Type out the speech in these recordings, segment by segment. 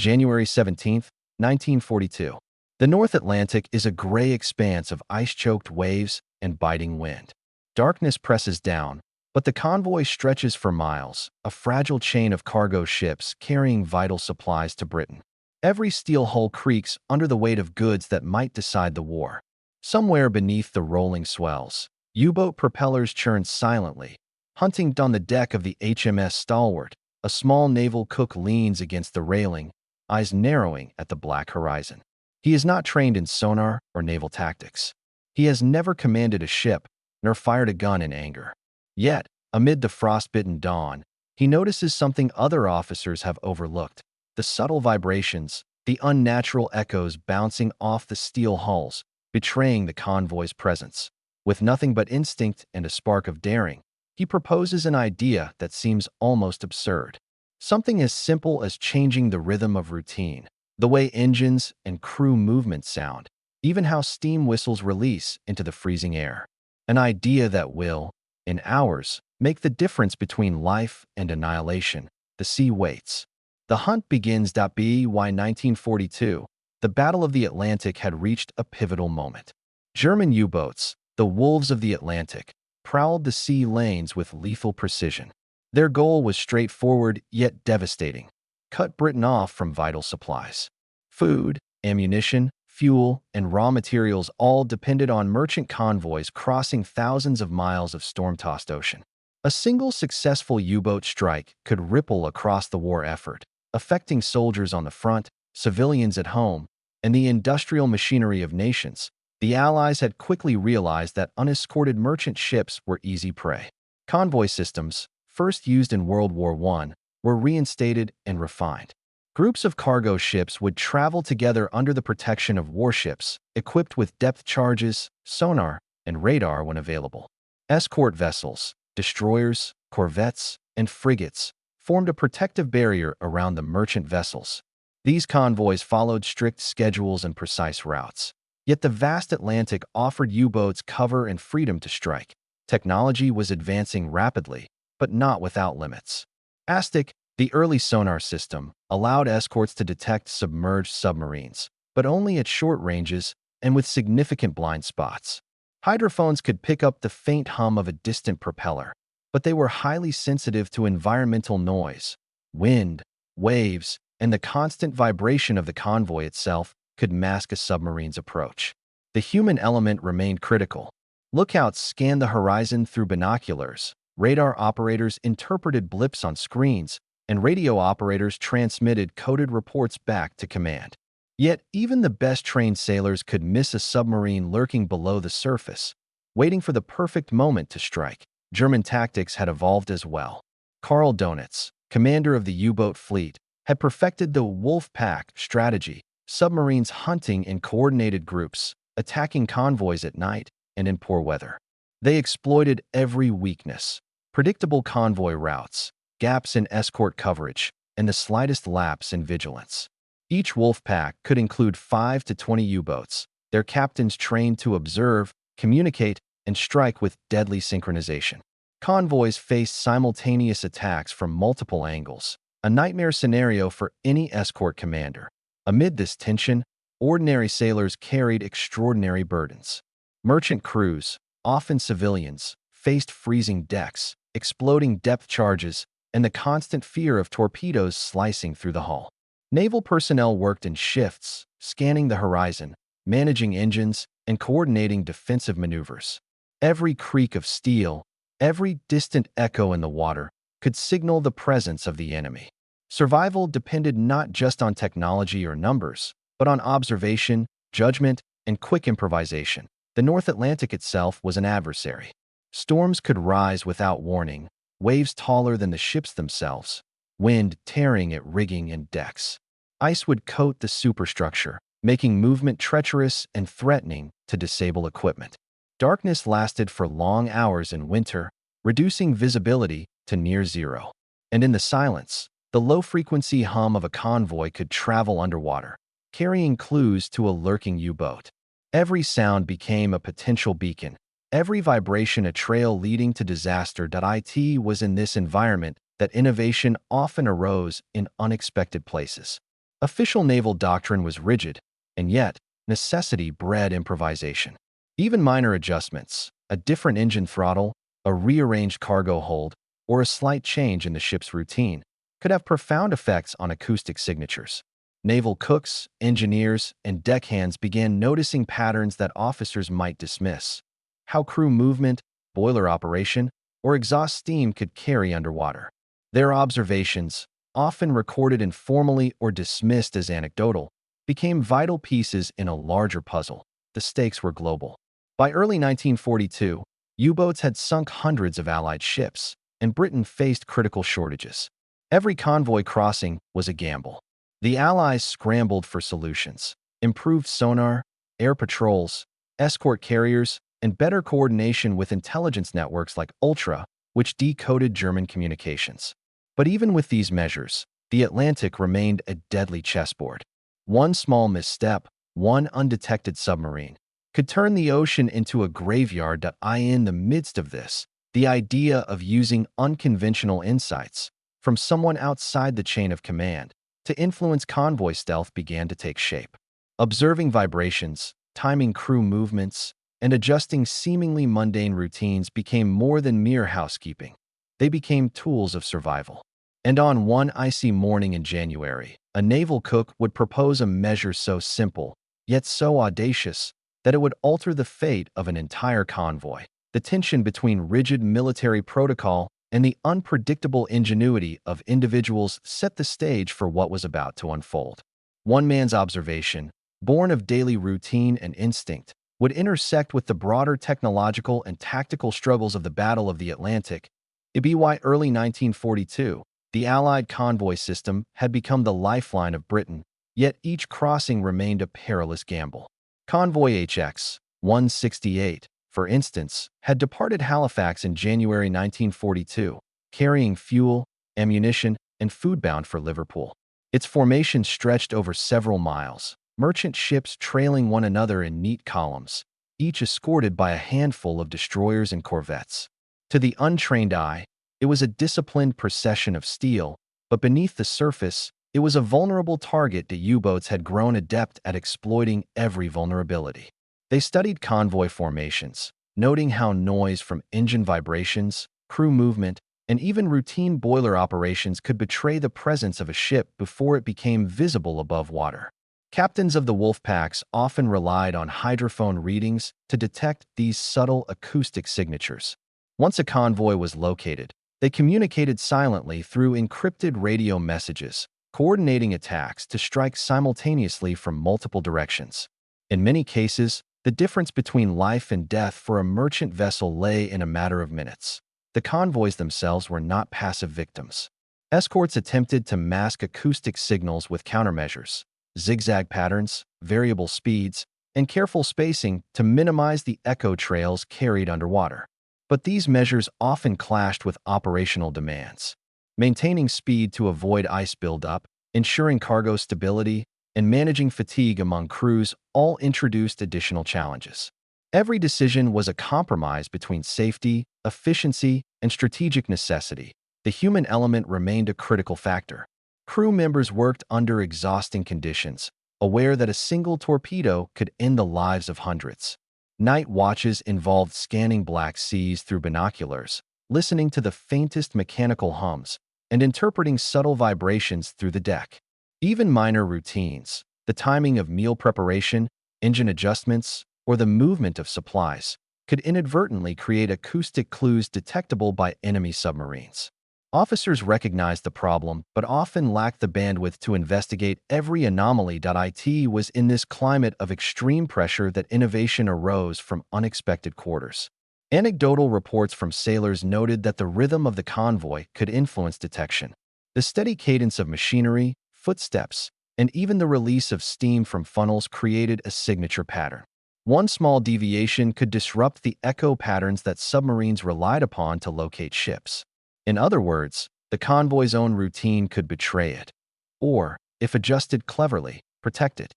January 17, 1942. The North Atlantic is a gray expanse of ice-choked waves and biting wind. Darkness presses down, but the convoy stretches for miles, a fragile chain of cargo ships carrying vital supplies to Britain. Every steel hull creaks under the weight of goods that might decide the war. Somewhere beneath the rolling swells, U-boat propellers churn silently. Hunting on the deck of the HMS Stalwart, a small naval cook leans against the railing, eyes narrowing at the black horizon. He is not trained in sonar or naval tactics. He has never commanded a ship, nor fired a gun in anger. Yet, amid the frostbitten dawn, he notices something other officers have overlooked: the subtle vibrations, the unnatural echoes bouncing off the steel hulls, betraying the convoy's presence. With nothing but instinct and a spark of daring, he proposes an idea that seems almost absurd. Something as simple as changing the rhythm of routine, the way engines and crew movements sound, even how steam whistles release into the freezing air. An idea that will, in hours, make the difference between life and annihilation. The sea waits. The hunt begins. By 1942, the Battle of the Atlantic had reached a pivotal moment. German U-boats, the wolves of the Atlantic, prowled the sea lanes with lethal precision. Their goal was straightforward yet devastating: cut Britain off from vital supplies. Food, ammunition, fuel, and raw materials all depended on merchant convoys crossing thousands of miles of storm-tossed ocean. A single successful U-boat strike could ripple across the war effort, affecting soldiers on the front, civilians at home, and the industrial machinery of nations. The Allies had quickly realized that unescorted merchant ships were easy prey. Convoy systems, first used in World War I, were reinstated and refined. Groups of cargo ships would travel together under the protection of warships, equipped with depth charges, sonar, and radar when available. Escort vessels, destroyers, corvettes, and frigates formed a protective barrier around the merchant vessels. These convoys followed strict schedules and precise routes. Yet the vast Atlantic offered U-boats cover and freedom to strike. Technology was advancing rapidly, but not without limits. ASTIC, the early sonar system, allowed escorts to detect submerged submarines, but only at short ranges and with significant blind spots. Hydrophones could pick up the faint hum of a distant propeller, but they were highly sensitive to environmental noise. Wind, waves, and the constant vibration of the convoy itself could mask a submarine's approach. The human element remained critical. Lookouts scanned the horizon through binoculars, radar operators interpreted blips on screens, and radio operators transmitted coded reports back to command. Yet, even the best-trained sailors could miss a submarine lurking below the surface, waiting for the perfect moment to strike. German tactics had evolved as well. Karl Donitz, commander of the U-boat fleet, had perfected the wolf pack strategy: submarines hunting in coordinated groups, attacking convoys at night and in poor weather. They exploited every weakness: predictable convoy routes, gaps in escort coverage, and the slightest lapse in vigilance. Each wolf pack could include 5 to 20 U-boats, their captains trained to observe, communicate, and strike with deadly synchronization. Convoys faced simultaneous attacks from multiple angles, a nightmare scenario for any escort commander. Amid this tension, ordinary sailors carried extraordinary burdens. Merchant crews, often civilians, faced freezing decks, exploding depth charges, and the constant fear of torpedoes slicing through the hull. Naval personnel worked in shifts, scanning the horizon, managing engines, and coordinating defensive maneuvers. Every creak of steel, every distant echo in the water could signal the presence of the enemy. Survival depended not just on technology or numbers, but on observation, judgment, and quick improvisation. The North Atlantic itself was an adversary. Storms could rise without warning, waves taller than the ships themselves, wind tearing at rigging and decks. Ice would coat the superstructure, making movement treacherous and threatening to disable equipment. Darkness lasted for long hours in winter, reducing visibility to near zero. And in the silence, the low-frequency hum of a convoy could travel underwater, carrying clues to a lurking U-boat. Every sound became a potential beacon, every vibration a trail leading to disaster. It was in this environment that innovation often arose in unexpected places. Official naval doctrine was rigid, and yet necessity bred improvisation. Even minor adjustments, a different engine throttle, a rearranged cargo hold, or a slight change in the ship's routine, could have profound effects on acoustic signatures. Naval cooks, engineers, and deckhands began noticing patterns that officers might dismiss. How crew movement, boiler operation, or exhaust steam could carry underwater. Their observations, often recorded informally or dismissed as anecdotal, became vital pieces in a larger puzzle. The stakes were global. By early 1942, U-boats had sunk hundreds of Allied ships, and Britain faced critical shortages. Every convoy crossing was a gamble. The Allies scrambled for solutions: improved sonar, air patrols, escort carriers, and better coordination with intelligence networks like Ultra, which decoded German communications. But even with these measures, the Atlantic remained a deadly chessboard. One small misstep, one undetected submarine, could turn the ocean into a graveyard. In the midst of this, the idea of using unconventional insights from someone outside the chain of command to influence convoy stealth began to take shape. Observing vibrations, timing crew movements, and adjusting seemingly mundane routines became more than mere housekeeping. They became tools of survival. And on one icy morning in January, a naval cook would propose a measure so simple, yet so audacious, that it would alter the fate of an entire convoy. The tension between rigid military protocol and the unpredictable ingenuity of individuals set the stage for what was about to unfold. One man's observation, born of daily routine and instinct, would intersect with the broader technological and tactical struggles of the Battle of the Atlantic. By early 1942, the Allied convoy system had become the lifeline of Britain, yet each crossing remained a perilous gamble. Convoy HX 168, for instance, had departed Halifax in January 1942, carrying fuel, ammunition, and food bound for Liverpool. Its formation stretched over several miles, merchant ships trailing one another in neat columns, each escorted by a handful of destroyers and corvettes. To the untrained eye, it was a disciplined procession of steel, but beneath the surface, it was a vulnerable target that U-boats had grown adept at exploiting every vulnerability. They studied convoy formations, noting how noise from engine vibrations, crew movement, and even routine boiler operations could betray the presence of a ship before it became visible above water. Captains of the wolf packs often relied on hydrophone readings to detect these subtle acoustic signatures. Once a convoy was located, they communicated silently through encrypted radio messages, coordinating attacks to strike simultaneously from multiple directions. In many cases, the difference between life and death for a merchant vessel lay in a matter of minutes. The convoys themselves were not passive victims. Escorts attempted to mask acoustic signals with countermeasures: zigzag patterns, variable speeds, and careful spacing to minimize the echo trails carried underwater. But these measures often clashed with operational demands. Maintaining speed to avoid ice buildup, ensuring cargo stability, and managing fatigue among crews all introduced additional challenges. Every decision was a compromise between safety, efficiency, and strategic necessity. The human element remained a critical factor. Crew members worked under exhausting conditions, aware that a single torpedo could end the lives of hundreds. Night watches involved scanning black seas through binoculars, listening to the faintest mechanical hums, and interpreting subtle vibrations through the deck. Even minor routines, the timing of meal preparation, engine adjustments, or the movement of supplies, could inadvertently create acoustic clues detectable by enemy submarines. Officers recognized the problem but often lacked the bandwidth to investigate every anomaly. It was in this climate of extreme pressure that innovation arose from unexpected quarters. Anecdotal reports from sailors noted that the rhythm of the convoy could influence detection. The steady cadence of machinery, footsteps, and even the release of steam from funnels created a signature pattern. One small deviation could disrupt the echo patterns that submarines relied upon to locate ships. In other words, the convoy's own routine could betray it, or, if adjusted cleverly, protect it.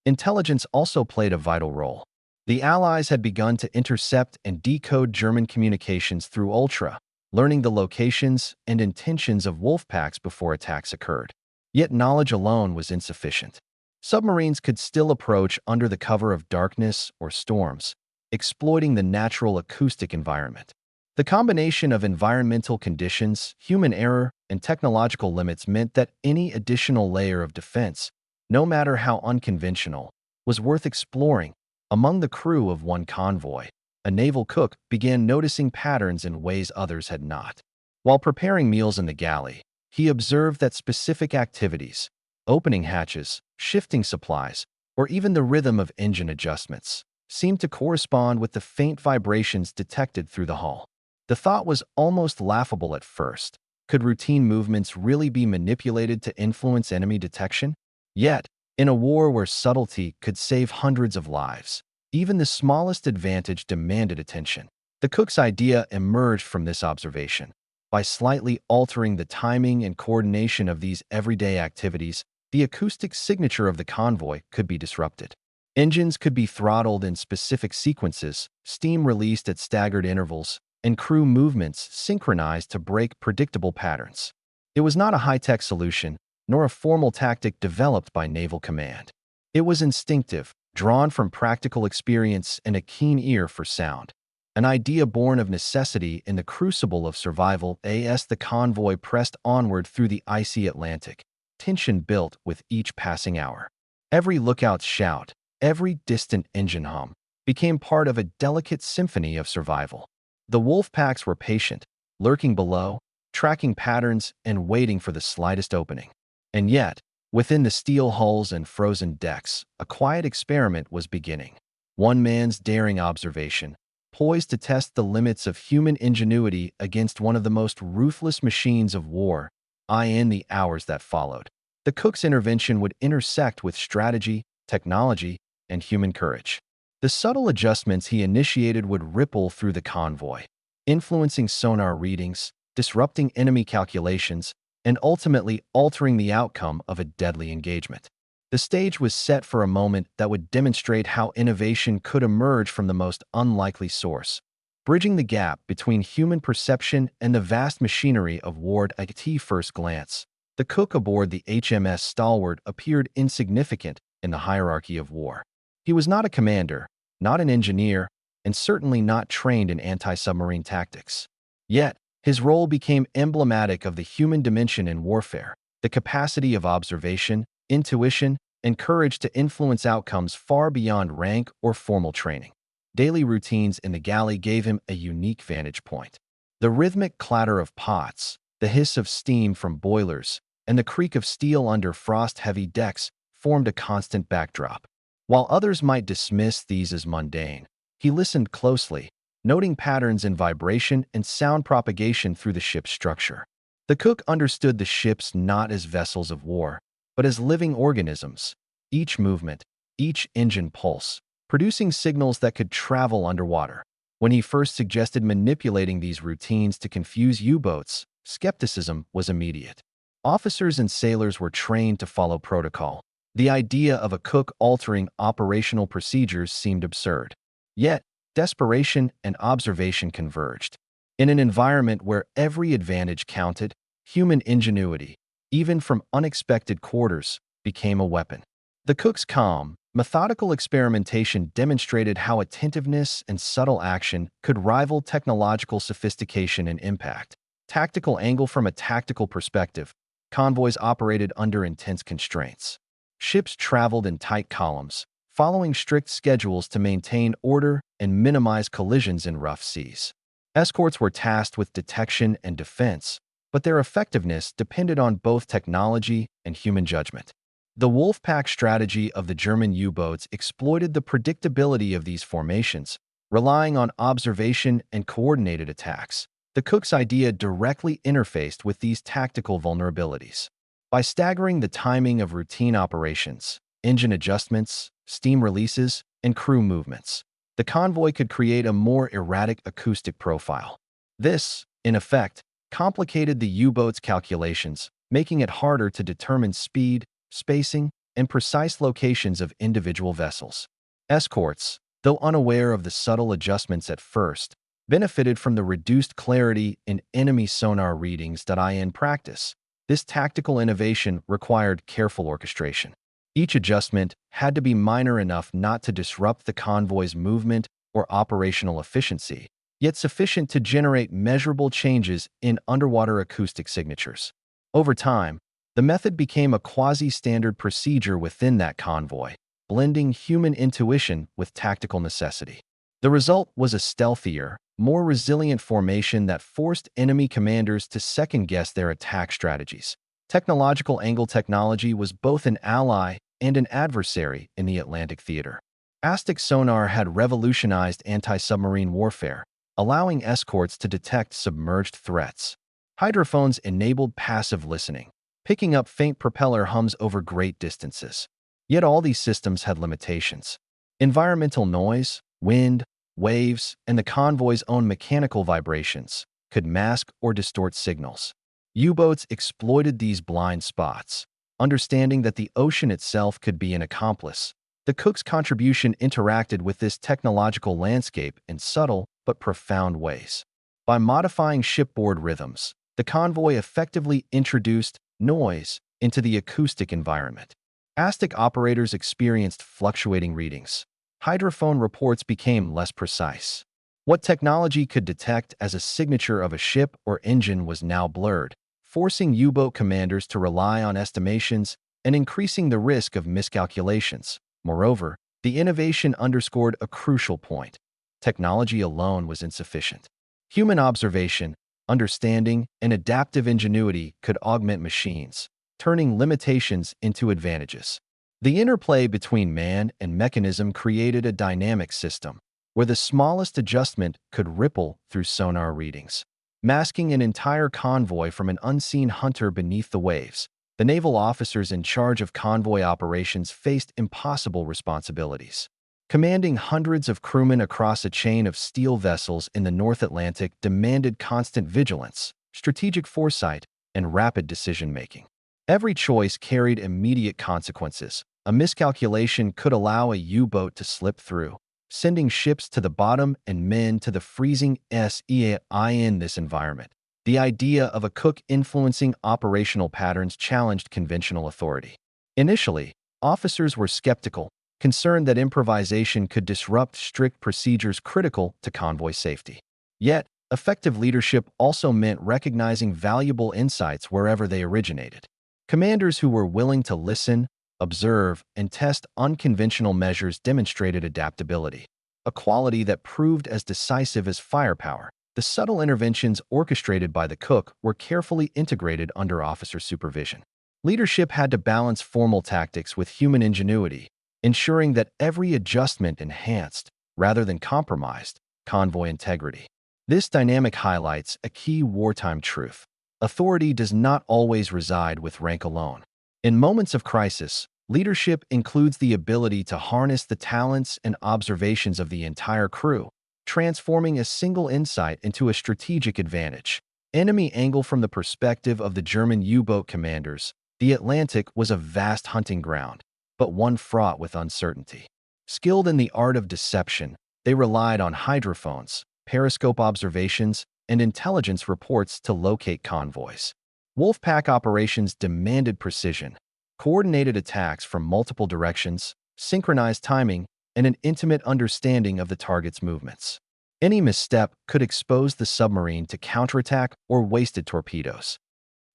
Intelligence also played a vital role. The Allies had begun to intercept and decode German communications through Ultra, learning the locations and intentions of wolf packs before attacks occurred. Yet knowledge alone was insufficient. Submarines could still approach under the cover of darkness or storms, exploiting the natural acoustic environment. The combination of environmental conditions, human error, and technological limits meant that any additional layer of defense, no matter how unconventional, was worth exploring. Among the crew of one convoy, a naval cook began noticing patterns in ways others had not. While preparing meals in the galley, he observed that specific activities, opening hatches, shifting supplies, or even the rhythm of engine adjustments, seemed to correspond with the faint vibrations detected through the hull. The thought was almost laughable at first. Could routine movements really be manipulated to influence enemy detection? Yet, in a war where subtlety could save hundreds of lives, even the smallest advantage demanded attention. The cook's idea emerged from this observation. By slightly altering the timing and coordination of these everyday activities, the acoustic signature of the convoy could be disrupted. Engines could be throttled in specific sequences, steam released at staggered intervals, and crew movements synchronized to break predictable patterns. It was not a high-tech solution, nor a formal tactic developed by Naval Command. It was instinctive, drawn from practical experience and a keen ear for sound. An idea born of necessity in the crucible of survival. As the convoy pressed onward through the icy Atlantic, tension built with each passing hour. Every lookout's shout, every distant engine hum, became part of a delicate symphony of survival. The wolf packs were patient, lurking below, tracking patterns and waiting for the slightest opening. And yet, within the steel hulls and frozen decks, a quiet experiment was beginning. One man's daring observation, poised to test the limits of human ingenuity against one of the most ruthless machines of war. In the hours that followed, the cook's intervention would intersect with strategy, technology, and human courage. The subtle adjustments he initiated would ripple through the convoy, influencing sonar readings, disrupting enemy calculations, and ultimately altering the outcome of a deadly engagement. The stage was set for a moment that would demonstrate how innovation could emerge from the most unlikely source, bridging the gap between human perception and the vast machinery of war. At first glance, the cook aboard the HMS Stalwart appeared insignificant in the hierarchy of war. He was not a commander, not an engineer, and certainly not trained in anti-submarine tactics. Yet, his role became emblematic of the human dimension in warfare, the capacity of observation, intuition, and courage to influence outcomes far beyond rank or formal training. Daily routines in the galley gave him a unique vantage point. The rhythmic clatter of pots, the hiss of steam from boilers, and the creak of steel under frost-heavy decks formed a constant backdrop. While others might dismiss these as mundane, he listened closely, noting patterns in vibration and sound propagation through the ship's structure. The cook understood the ships not as vessels of war, but as living organisms, each movement, each engine pulse, producing signals that could travel underwater. When he first suggested manipulating these routines to confuse U-boats, skepticism was immediate. Officers and sailors were trained to follow protocol. The idea of a cook altering operational procedures seemed absurd. Yet, desperation and observation converged. In an environment where every advantage counted, human ingenuity, even from unexpected quarters, became a weapon. The cook's calm, methodical experimentation demonstrated how attentiveness and subtle action could rival technological sophistication and impact. Tactical angle. From a tactical perspective, convoys operated under intense constraints. Ships traveled in tight columns, following strict schedules to maintain order and minimize collisions in rough seas. Escorts were tasked with detection and defense, but their effectiveness depended on both technology and human judgment. The Wolfpack strategy of the German U-boats exploited the predictability of these formations, relying on observation and coordinated attacks. The cook's idea directly interfaced with these tactical vulnerabilities. By staggering the timing of routine operations, engine adjustments, steam releases, and crew movements, the convoy could create a more erratic acoustic profile. This, in effect, complicated the U-boat's calculations, making it harder to determine speed, spacing, and precise locations of individual vessels. Escorts, though unaware of the subtle adjustments at first, benefited from the reduced clarity in enemy sonar readings. In practice, This tactical innovation required careful orchestration. Each adjustment had to be minor enough not to disrupt the convoy's movement or operational efficiency, yet sufficient to generate measurable changes in underwater acoustic signatures. Over time, the method became a quasi-standard procedure within that convoy, blending human intuition with tactical necessity. The result was a stealthier, more resilient formation that forced enemy commanders to second-guess their attack strategies. Technological angle technology was both an ally and an adversary in the Atlantic theater. Aztec sonar had revolutionized anti-submarine warfare, allowing escorts to detect submerged threats. Hydrophones enabled passive listening, picking up faint propeller hums over great distances. Yet all these systems had limitations. Environmental noise, wind, waves, and the convoy's own mechanical vibrations could mask or distort signals. U-boats exploited these blind spots. Understanding that the ocean itself could be an accomplice, the Cook's contribution interacted with this technological landscape in subtle but profound ways. By modifying shipboard rhythms, the convoy effectively introduced noise into the acoustic environment. Aztec operators experienced fluctuating readings. Hydrophone reports became less precise. What technology could detect as a signature of a ship or engine was now blurred, forcing U-boat commanders to rely on estimations and increasing the risk of miscalculations. Moreover, the innovation underscored a crucial point. Technology alone was insufficient. Human observation, understanding, and adaptive ingenuity could augment machines, turning limitations into advantages. The interplay between man and mechanism created a dynamic system, where the smallest adjustment could ripple through sonar readings, masking an entire convoy from an unseen hunter beneath the waves. The naval officers in charge of convoy operations faced impossible responsibilities. Commanding hundreds of crewmen across a chain of steel vessels in the North Atlantic demanded constant vigilance, strategic foresight, and rapid decision-making. Every choice carried immediate consequences. A miscalculation could allow a U-boat to slip through, sending ships to the bottom and men to the freezing sea. In this environment, the idea of a Cook influencing operational patterns challenged conventional authority. Initially, officers were skeptical, concerned that improvisation could disrupt strict procedures critical to convoy safety. Yet, effective leadership also meant recognizing valuable insights wherever they originated. Commanders who were willing to listen, observe, and test unconventional measures demonstrated adaptability, a quality that proved as decisive as firepower. The subtle interventions orchestrated by the Cook were carefully integrated under officer supervision. Leadership had to balance formal tactics with human ingenuity, ensuring that every adjustment enhanced, rather than compromised, convoy integrity. This dynamic highlights a key wartime truth. Authority does not always reside with rank alone. In moments of crisis, leadership includes the ability to harness the talents and observations of the entire crew, transforming a single insight into a strategic advantage. Enemy angle. From the perspective of the German U-boat commanders, the Atlantic was a vast hunting ground, but one fraught with uncertainty. Skilled in the art of deception, they relied on hydrophones, periscope observations, and intelligence reports to locate convoys. Wolfpack operations demanded precision, coordinated attacks from multiple directions, synchronized timing, and an intimate understanding of the target's movements. Any misstep could expose the submarine to counterattack or wasted torpedoes.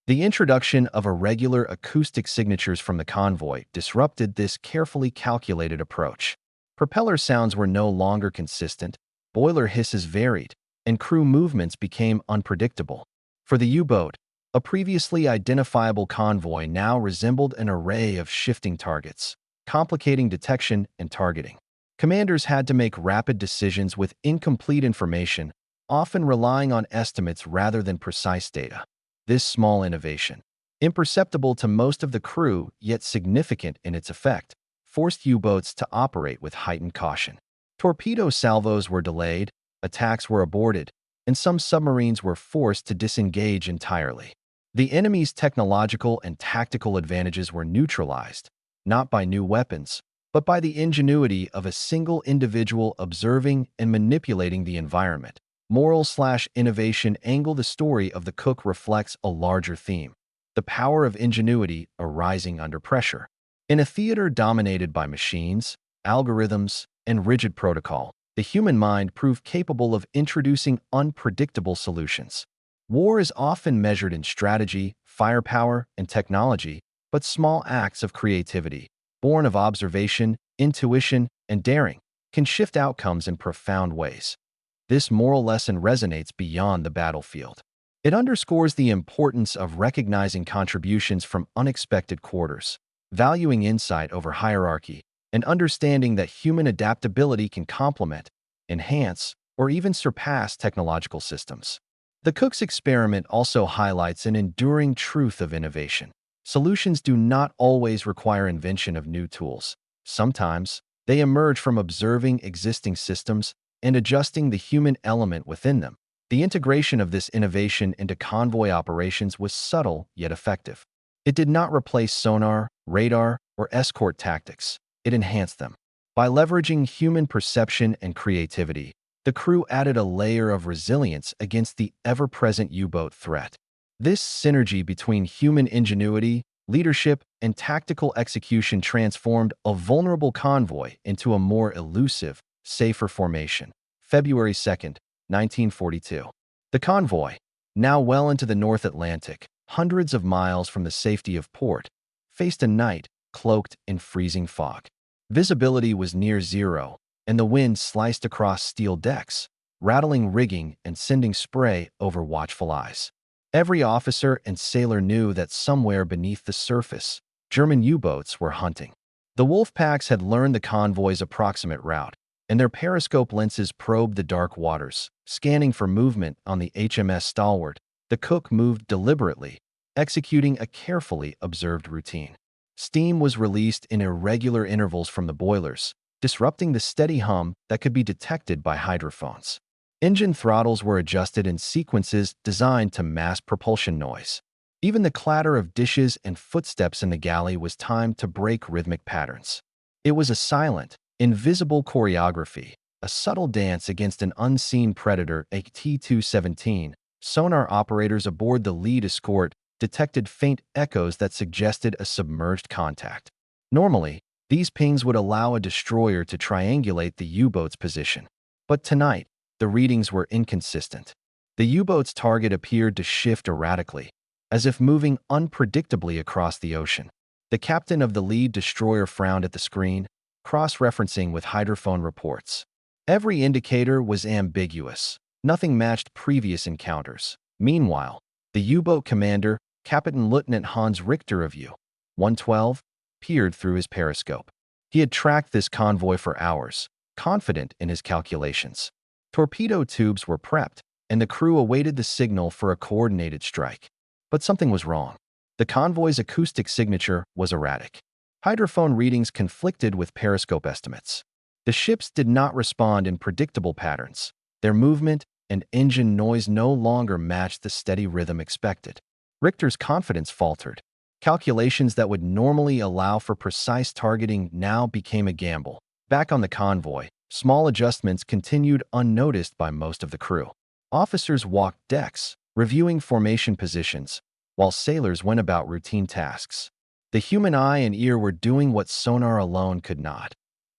The introduction of irregular acoustic signatures from the convoy disrupted this carefully calculated approach. Propeller sounds were no longer consistent, boiler hisses varied, and crew movements became unpredictable. For the U-boat, a previously identifiable convoy now resembled an array of shifting targets, complicating detection and targeting. Commanders had to make rapid decisions with incomplete information, often relying on estimates rather than precise data. This small innovation, imperceptible to most of the crew yet significant in its effect, forced U-boats to operate with heightened caution. Torpedo salvos were delayed, attacks were aborted, and some submarines were forced to disengage entirely. The enemy's technological and tactical advantages were neutralized, not by new weapons, but by the ingenuity of a single individual observing and manipulating the environment. Moral/innovation angle. The story of the Cook reflects a larger theme. the power of ingenuity arising under pressure. In a theater dominated by machines, algorithms, and rigid protocol, the human mind proved capable of introducing unpredictable solutions. War is often measured in strategy, firepower, and technology, but small acts of creativity, born of observation, intuition, and daring, can shift outcomes in profound ways. This moral lesson resonates beyond the battlefield. It underscores the importance of recognizing contributions from unexpected quarters, valuing insight over hierarchy, and understanding that human adaptability can complement, enhance, or even surpass technological systems. The Cook's experiment also highlights an enduring truth of innovation. Solutions do not always require invention of new tools. Sometimes, they emerge from observing existing systems and adjusting the human element within them. The integration of this innovation into convoy operations was subtle yet effective. It did not replace sonar, radar, or escort tactics. It enhanced them. By leveraging human perception and creativity, the crew added a layer of resilience against the ever-present U-boat threat. This synergy between human ingenuity, leadership, and tactical execution transformed a vulnerable convoy into a more elusive, safer formation. February 2nd, 1942. The convoy, now well into the North Atlantic, hundreds of miles from the safety of port, faced a night cloaked in freezing fog. Visibility was near zero, and the wind sliced across steel decks, rattling rigging and sending spray over watchful eyes. Every officer and sailor knew that somewhere beneath the surface, German U-boats were hunting. The wolf packs had learned the convoy's approximate route, and their periscope lenses probed the dark waters, scanning for movement on the HMS Stalwart. The Cook moved deliberately, executing a carefully observed routine. Steam was released in irregular intervals from the boilers, disrupting the steady hum that could be detected by hydrophones. Engine throttles were adjusted in sequences designed to mask propulsion noise. Even the clatter of dishes and footsteps in the galley was timed to break rhythmic patterns. It was a silent, invisible choreography, a subtle dance against an unseen predator. A T-217 sonar operators aboard the lead escort detected faint echoes that suggested a submerged contact. Normally, these pings would allow a destroyer to triangulate the U-boat's position. But tonight, the readings were inconsistent. The U-boat's target appeared to shift erratically, as if moving unpredictably across the ocean. The captain of the lead destroyer frowned at the screen, cross-referencing with hydrophone reports. Every indicator was ambiguous. Nothing matched previous encounters. Meanwhile, the U-boat commander, Captain Lieutenant Hans Richter of U-112, peered through his periscope. He had tracked this convoy for hours, confident in his calculations. Torpedo tubes were prepped, and the crew awaited the signal for a coordinated strike. But something was wrong. The convoy's acoustic signature was erratic. Hydrophone readings conflicted with periscope estimates. The ships did not respond in predictable patterns. Their movement and engine noise no longer matched the steady rhythm expected. Richter's confidence faltered. Calculations that would normally allow for precise targeting now became a gamble. Back on the convoy, small adjustments continued unnoticed by most of the crew. Officers walked decks, reviewing formation positions, while sailors went about routine tasks. The human eye and ear were doing what sonar alone could not,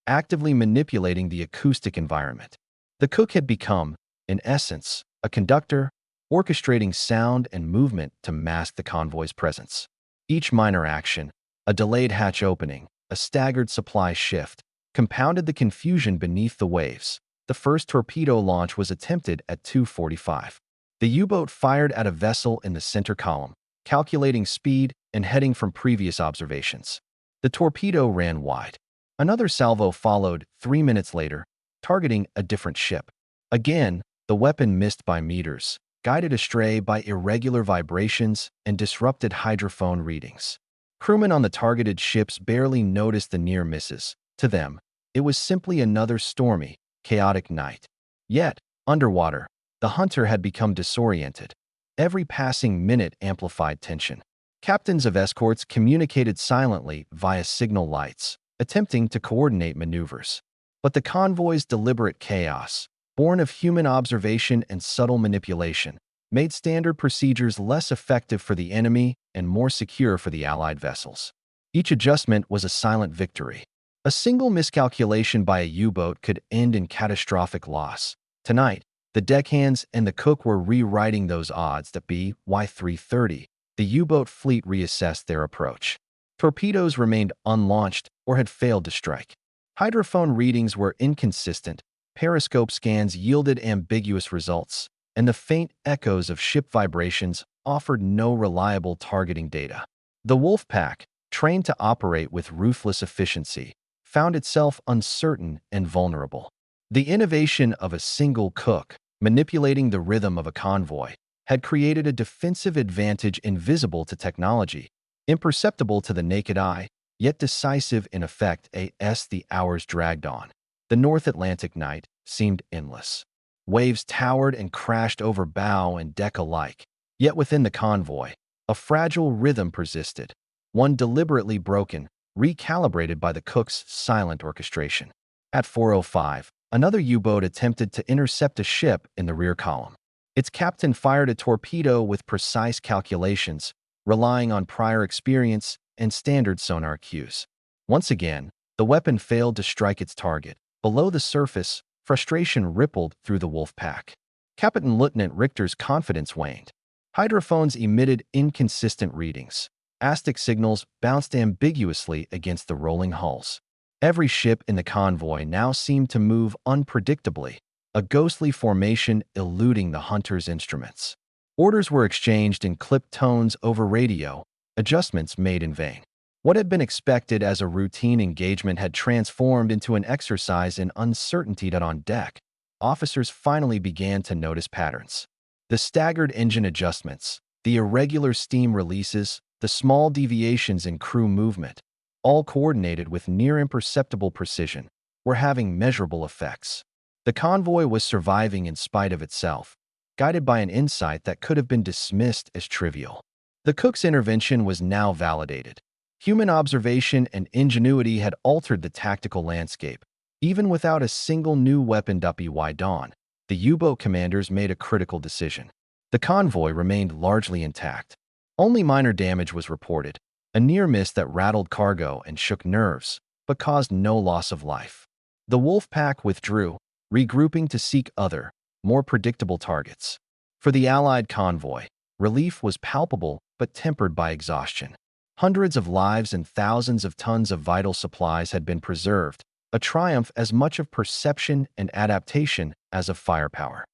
actively manipulating the acoustic environment. The cook had become, in essence, a conductor, orchestrating sound and movement to mask the convoy's presence. Each minor action, a delayed hatch opening, a staggered supply shift, compounded the confusion beneath the waves. The first torpedo launch was attempted at 2:45. The U-boat fired at a vessel in the center column, calculating speed and heading from previous observations. The torpedo ran wide. Another salvo followed 3 minutes later, targeting a different ship. Again, the weapon missed by meters, guided astray by irregular vibrations and disrupted hydrophone readings. Crewmen on the targeted ships barely noticed the near misses. To them, it was simply another stormy, chaotic night. Yet, underwater, the hunter had become disoriented. Every passing minute amplified tension. Captains of escorts communicated silently via signal lights, attempting to coordinate maneuvers. But the convoy's deliberate chaos, born of human observation and subtle manipulation, made standard procedures less effective for the enemy and more secure for the Allied vessels. Each adjustment was a silent victory. A single miscalculation by a U-boat could end in catastrophic loss. Tonight, the deckhands and the cook were rewriting those odds that by 3:30, the U-boat fleet reassessed their approach. Torpedoes remained unlaunched or had failed to strike. Hydrophone readings were inconsistent, periscope scans yielded ambiguous results, and the faint echoes of ship vibrations offered no reliable targeting data. The Wolf Pack, trained to operate with ruthless efficiency, found itself uncertain and vulnerable. The innovation of a single cook, manipulating the rhythm of a convoy, had created a defensive advantage invisible to technology, imperceptible to the naked eye, yet decisive in effect as the hours dragged on. The North Atlantic night seemed endless. Waves towered and crashed over bow and deck alike, yet within the convoy, a fragile rhythm persisted, one deliberately broken, recalibrated by the cook's silent orchestration. At 4:05, another U-boat attempted to intercept a ship in the rear column. Its captain fired a torpedo with precise calculations, relying on prior experience and standard sonar cues. Once again, the weapon failed to strike its target. Below the surface, frustration rippled through the Wolf Pack. Captain Lieutenant Richter's confidence waned. Hydrophones emitted inconsistent readings. Astic signals bounced ambiguously against the rolling hulls. Every ship in the convoy now seemed to move unpredictably, a ghostly formation eluding the hunter's instruments. Orders were exchanged in clipped tones over radio, adjustments made in vain. What had been expected as a routine engagement had transformed into an exercise in uncertainty. On deck, officers finally began to notice patterns. The staggered engine adjustments, the irregular steam releases, the small deviations in crew movement, all coordinated with near imperceptible precision, were having measurable effects. The convoy was surviving in spite of itself, guided by an insight that could have been dismissed as trivial. The cook's intervention was now validated. Human observation and ingenuity had altered the tactical landscape. Even without a single new weapon. By dawn, the U-boat commanders made a critical decision. The convoy remained largely intact. Only minor damage was reported, a near miss that rattled cargo and shook nerves, but caused no loss of life. The Wolf Pack withdrew, regrouping to seek other, more predictable targets. For the Allied convoy, relief was palpable but tempered by exhaustion. Hundreds of lives and thousands of tons of vital supplies had been preserved, a triumph as much of perception and adaptation as of firepower.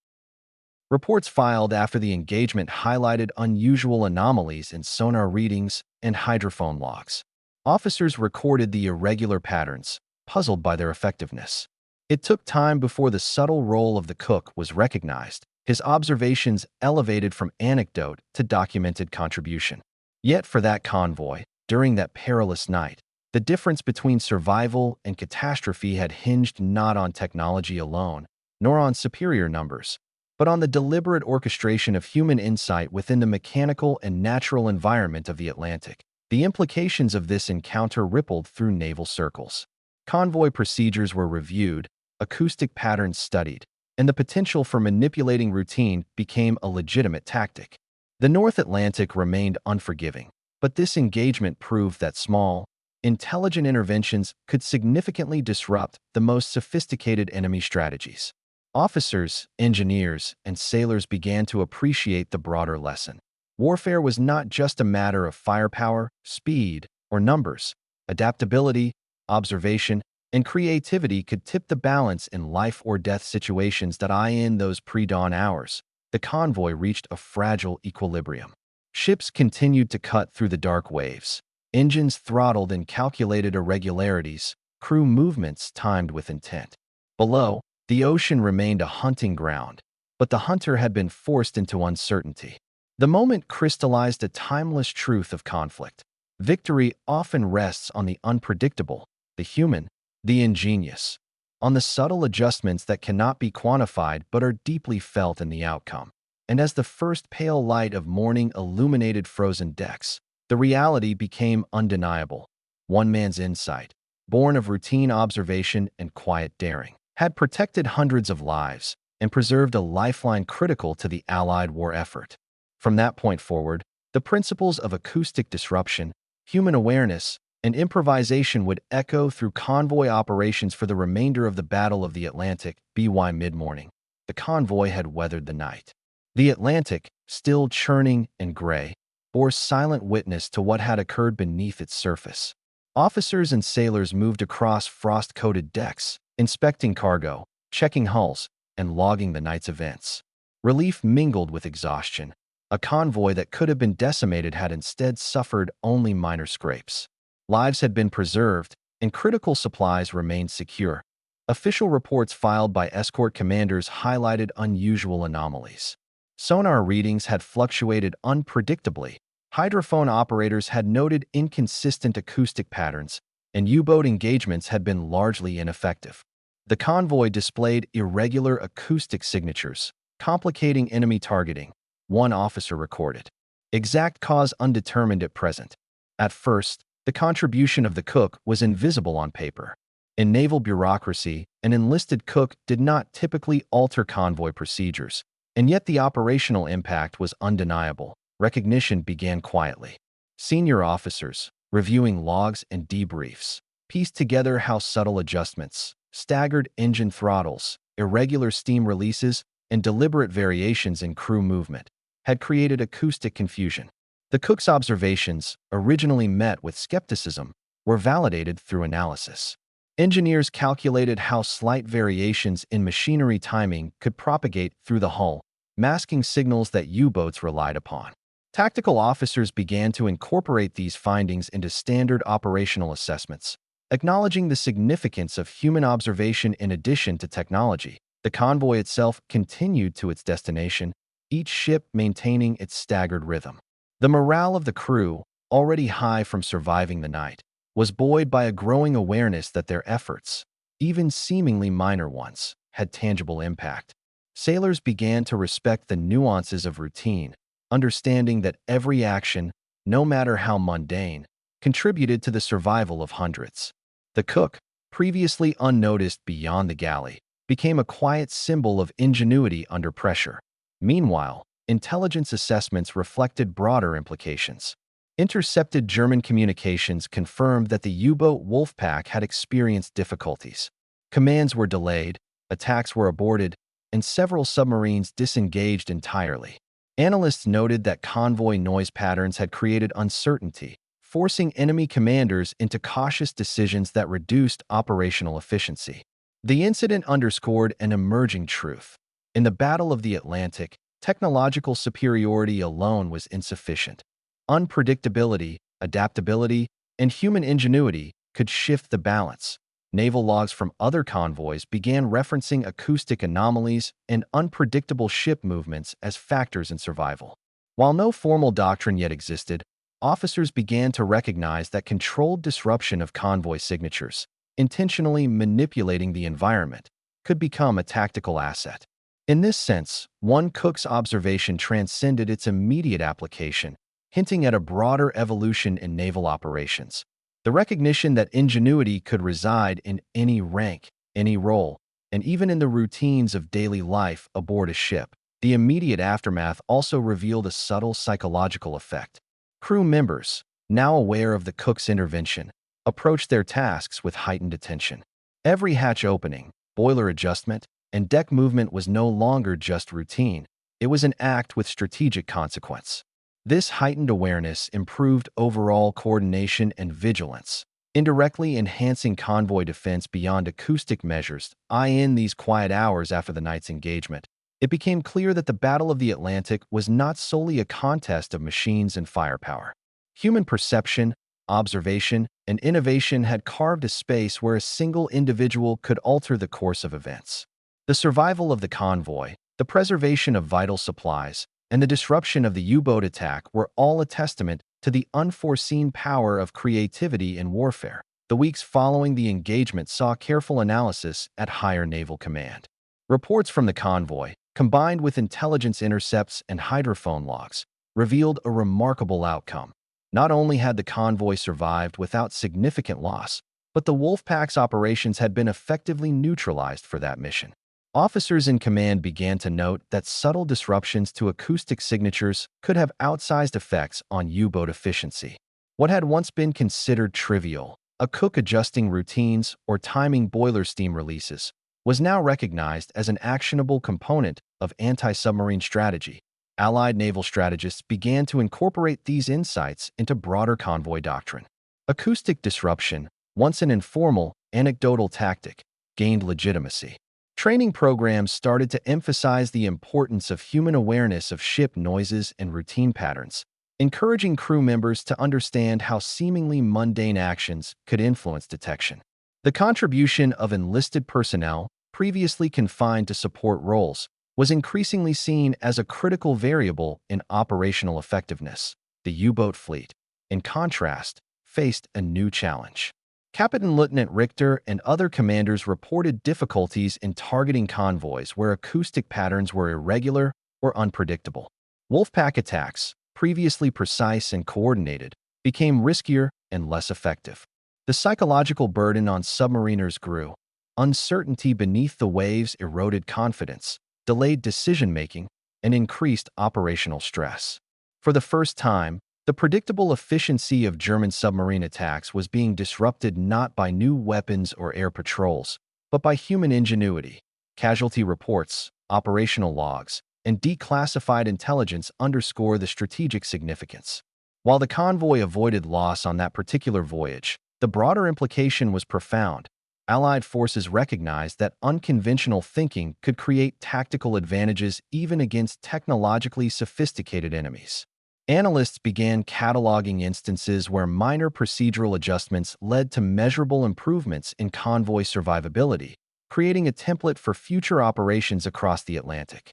Reports filed after the engagement highlighted unusual anomalies in sonar readings and hydrophone logs. Officers recorded the irregular patterns, puzzled by their effectiveness. It took time before the subtle role of the cook was recognized, his observations elevated from anecdote to documented contribution. Yet for that convoy, during that perilous night, the difference between survival and catastrophe had hinged not on technology alone, nor on superior numbers, but on the deliberate orchestration of human insight within the mechanical and natural environment of the Atlantic. The implications of this encounter rippled through naval circles. Convoy procedures were reviewed, acoustic patterns studied, and the potential for manipulating routine became a legitimate tactic. The North Atlantic remained unforgiving, but this engagement proved that small, intelligent interventions could significantly disrupt the most sophisticated enemy strategies. Officers, engineers, and sailors began to appreciate the broader lesson. Warfare was not just a matter of firepower, speed, or numbers. Adaptability, observation, and creativity could tip the balance in life-or-death situations. In those pre-dawn hours, the convoy reached a fragile equilibrium. Ships continued to cut through the dark waves. Engines throttled in calculated irregularities, crew movements timed with intent. Below, the ocean remained a hunting ground, but the hunter had been forced into uncertainty. The moment crystallized a timeless truth of conflict. Victory often rests on the unpredictable, the human, the ingenious, on the subtle adjustments that cannot be quantified but are deeply felt in the outcome. And as the first pale light of morning illuminated frozen decks, the reality became undeniable. One man's insight, born of routine observation and quiet daring, had protected hundreds of lives and preserved a lifeline critical to the Allied war effort. From that point forward, The principles of acoustic disruption, human awareness, and improvisation would echo through convoy operations for the remainder of the Battle of the Atlantic. By mid-morning, the convoy had weathered the night. The Atlantic, still churning and gray, bore silent witness to what had occurred beneath its surface. Officers and sailors moved across frost-coated decks, inspecting cargo, checking hulls, and logging the night's events. Relief mingled with exhaustion. A convoy that could have been decimated had instead suffered only minor scrapes. Lives had been preserved, and critical supplies remained secure. Official reports filed by escort commanders highlighted unusual anomalies. Sonar readings had fluctuated unpredictably. Hydrophone operators had noted inconsistent acoustic patterns, and U-boat engagements had been largely ineffective. The convoy displayed irregular acoustic signatures, complicating enemy targeting, one officer recorded. Exact cause undetermined at present. At first, the contribution of the cook was invisible on paper. In naval bureaucracy, an enlisted cook did not typically alter convoy procedures, and yet the operational impact was undeniable. Recognition began quietly. Senior officers, reviewing logs and debriefs, pieced together how subtle adjustments, staggered engine throttles, irregular steam releases, and deliberate variations in crew movement had created acoustic confusion. The cook's observations, originally met with skepticism, were validated through analysis. Engineers calculated how slight variations in machinery timing could propagate through the hull, masking signals that U-boats relied upon. Tactical officers began to incorporate these findings into standard operational assessments, acknowledging the significance of human observation in addition to technology. The convoy itself continued to its destination, each ship maintaining its staggered rhythm. The morale of the crew, already high from surviving the night, was buoyed by a growing awareness that their efforts, even seemingly minor ones, had tangible impact. Sailors began to respect the nuances of routine, understanding that every action, no matter how mundane, contributed to the survival of hundreds. The cook, previously unnoticed beyond the galley, became a quiet symbol of ingenuity under pressure. Meanwhile, intelligence assessments reflected broader implications. Intercepted German communications confirmed that the U-boat Wolfpack had experienced difficulties. Commands were delayed, attacks were aborted, and several submarines disengaged entirely. Analysts noted that convoy noise patterns had created uncertainty, forcing enemy commanders into cautious decisions that reduced operational efficiency. The incident underscored an emerging truth. In the Battle of the Atlantic, technological superiority alone was insufficient. Unpredictability, adaptability, and human ingenuity could shift the balance. Naval logs from other convoys began referencing acoustic anomalies and unpredictable ship movements as factors in survival. While no formal doctrine yet existed, officers began to recognize that controlled disruption of convoy signatures, intentionally manipulating the environment, could become a tactical asset. In this sense, one cook's observation transcended its immediate application, hinting at a broader evolution in naval operations. The recognition that ingenuity could reside in any rank, any role, and even in the routines of daily life aboard a ship. The immediate aftermath also revealed a subtle psychological effect. Crew members, now aware of the cook's intervention, approached their tasks with heightened attention. Every hatch opening, boiler adjustment, and deck movement was no longer just routine. It was an act with strategic consequence. This heightened awareness improved overall coordination and vigilance, indirectly enhancing convoy defense beyond acoustic measures. In these quiet hours after the night's engagement, it became clear that the Battle of the Atlantic was not solely a contest of machines and firepower. Human perception, observation, and innovation had carved a space where a single individual could alter the course of events. The survival of the convoy, the preservation of vital supplies, and the disruption of the U-boat attack were all a testament to the unforeseen power of creativity in warfare. The weeks following the engagement saw careful analysis at higher naval command. Reports from the convoy, combined with intelligence intercepts and hydrophone logs, revealed a remarkable outcome. Not only had the convoy survived without significant loss, but the Wolfpack's operations had been effectively neutralized for that mission. Officers in command began to note that subtle disruptions to acoustic signatures could have outsized effects on U-boat efficiency. What had once been considered trivial, a cook adjusting routines or timing boiler steam releases, was now recognized as an actionable component of anti-submarine strategy. Allied naval strategists began to incorporate these insights into broader convoy doctrine. Acoustic disruption, once an informal, anecdotal tactic, gained legitimacy. Training programs started to emphasize the importance of human awareness of ship noises and routine patterns, encouraging crew members to understand how seemingly mundane actions could influence detection. The contribution of enlisted personnel, previously confined to support roles, was increasingly seen as a critical variable in operational effectiveness. The U-boat fleet, in contrast, faced a new challenge. Captain Lieutenant Richter and other commanders reported difficulties in targeting convoys where acoustic patterns were irregular or unpredictable. Wolfpack attacks, previously precise and coordinated, became riskier and less effective. The psychological burden on submariners grew. Uncertainty beneath the waves eroded confidence, delayed decision-making, and increased operational stress. For the first time, the predictable efficiency of German submarine attacks was being disrupted not by new weapons or air patrols, but by human ingenuity. Casualty reports, operational logs, and declassified intelligence underscore the strategic significance. While the convoy avoided loss on that particular voyage, the broader implication was profound. Allied forces recognized that unconventional thinking could create tactical advantages even against technologically sophisticated enemies. Analysts began cataloging instances where minor procedural adjustments led to measurable improvements in convoy survivability, creating a template for future operations across the Atlantic.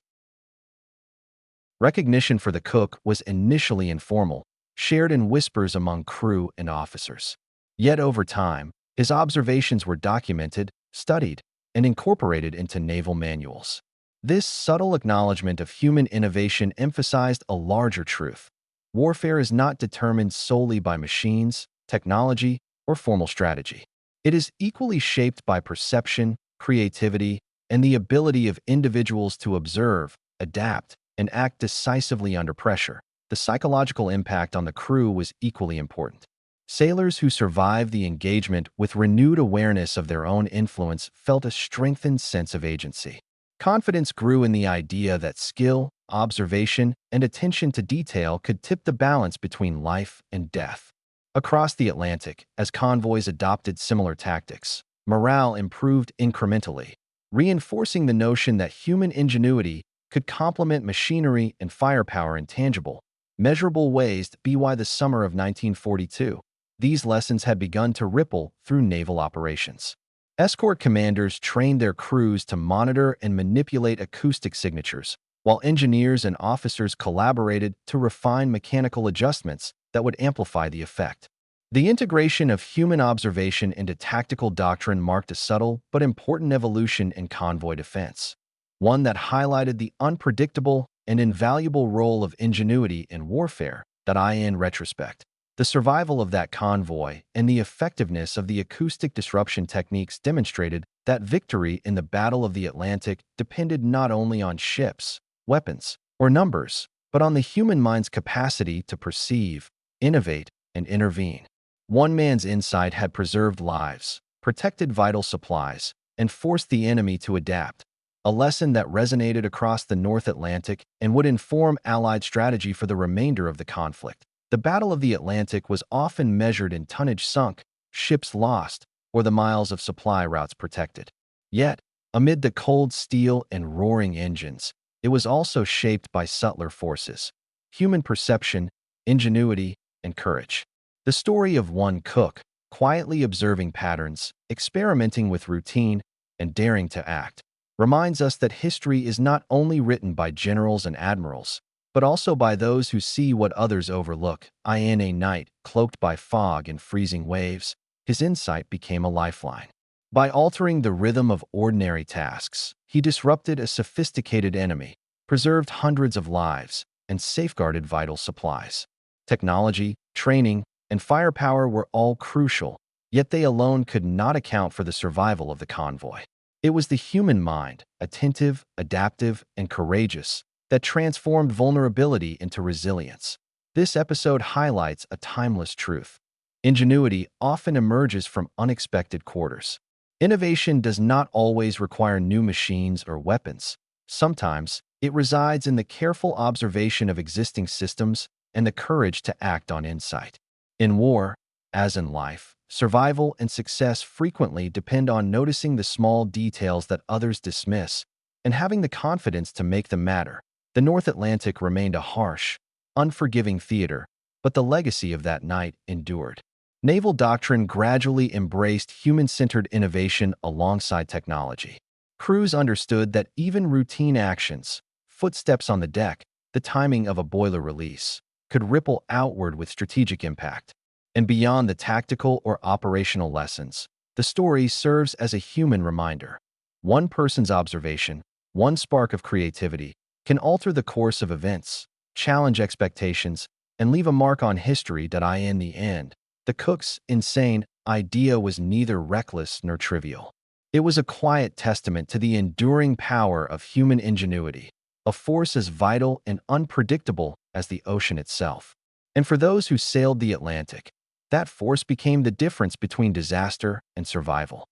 Recognition for the cook was initially informal, shared in whispers among crew and officers. Yet over time, his observations were documented, studied, and incorporated into naval manuals. This subtle acknowledgement of human innovation emphasized a larger truth. Warfare is not determined solely by machines, technology, or formal strategy. It is equally shaped by perception, creativity, and the ability of individuals to observe, adapt, and act decisively under pressure. The psychological impact on the crew was equally important. Sailors who survived the engagement with renewed awareness of their own influence felt a strengthened sense of agency. Confidence grew in the idea that skill, observation, and attention to detail could tip the balance between life and death. Across the Atlantic, as convoys adopted similar tactics, morale improved incrementally, reinforcing the notion that human ingenuity could complement machinery and firepower in tangible, measurable ways. By the summer of 1942, these lessons had begun to ripple through naval operations. Escort commanders trained their crews to monitor and manipulate acoustic signatures, while engineers and officers collaborated to refine mechanical adjustments that would amplify the effect. The integration of human observation into tactical doctrine marked a subtle but important evolution in convoy defense, one that highlighted the unpredictable and invaluable role of ingenuity in warfare. In retrospect, the survival of that convoy and the effectiveness of the acoustic disruption techniques demonstrated that victory in the Battle of the Atlantic depended not only on ships, weapons, or numbers, but on the human mind's capacity to perceive, innovate, and intervene. One man's insight had preserved lives, protected vital supplies, and forced the enemy to adapt, a lesson that resonated across the North Atlantic and would inform Allied strategy for the remainder of the conflict. The Battle of the Atlantic was often measured in tonnage sunk, ships lost, or the miles of supply routes protected. Yet, amid the cold steel and roaring engines, it was also shaped by subtler forces: human perception, ingenuity, and courage. The story of one cook, quietly observing patterns, experimenting with routine, and daring to act, reminds us that history is not only written by generals and admirals, but also by those who see what others overlook. In a night cloaked by fog and freezing waves, his insight became a lifeline. By altering the rhythm of ordinary tasks, he disrupted a sophisticated enemy, preserved hundreds of lives, and safeguarded vital supplies. Technology, training, and firepower were all crucial, yet they alone could not account for the survival of the convoy. It was the human mind, attentive, adaptive, and courageous, that transformed vulnerability into resilience. This episode highlights a timeless truth. Ingenuity often emerges from unexpected quarters. Innovation does not always require new machines or weapons. Sometimes, it resides in the careful observation of existing systems and the courage to act on insight. In war, as in life, survival and success frequently depend on noticing the small details that others dismiss and having the confidence to make them matter. The North Atlantic remained a harsh, unforgiving theater, but the legacy of that night endured. Naval doctrine gradually embraced human-centered innovation alongside technology. Crews understood that even routine actions, footsteps on the deck, the timing of a boiler release, could ripple outward with strategic impact. And beyond the tactical or operational lessons, the story serves as a human reminder. One person's observation, one spark of creativity, can alter the course of events, challenge expectations, and leave a mark on history that in the end, the cook's insane idea was neither reckless nor trivial. It was a quiet testament to the enduring power of human ingenuity, a force as vital and unpredictable as the ocean itself. And for those who sailed the Atlantic, that force became the difference between disaster and survival.